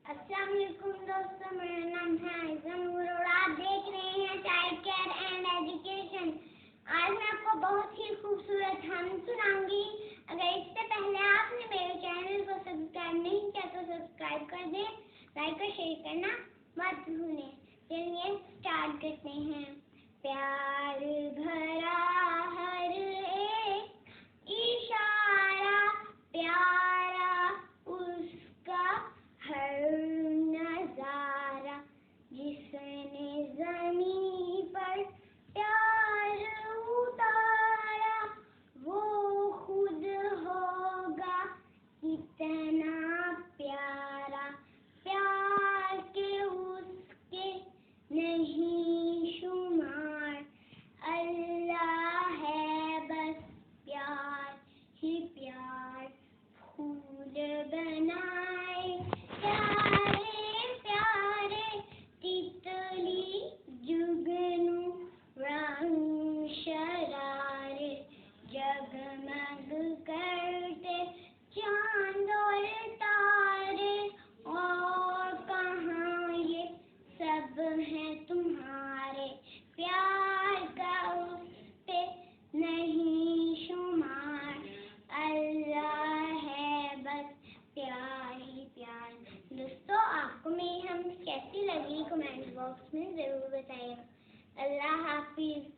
السلام علیکم دوستوں، میرا نام ہے ایزن اور آپ دیکھ رہے ہیں چائلڈ کیئر اینڈ ایجوکیشن۔ آج میں آپ کو بہت ہی خوبصورت ہم سناؤں گی۔ اگر اس سے پہلے آپ نے میرے چینل کو سبسکرائب نہیں کیا تو سبسکرائب کر دیں، لائک اور شیئر کرنا مت بھولیں۔ چلیے اسٹارٹ کرتے ہیں۔ پیار بھرا ہر ایک اشارہ پیارا، اس کا ہر نظارہ، جس نے زمین پر پیار اتارا وہ خود ہوگا کتنا پیارا۔ پیار کے اس کے نہیں شمار، اللہ ہے بس پیار ہی پیار۔ پھول بنائے پیارے پیارے، تتلی جگنو رنگ شرارے، جگمگ کرتے چاند اور تارے، اور کہاں یہ سب ہیں تمہارے۔ پیار کا اس پہ نہیں شمار، اللہ ہے بس پیار ہی پیار۔ دوستو، آپ کو میری ہم کیسی لگی کمنٹ باکس میں ضرور بتائیے۔ اللہ حافظ۔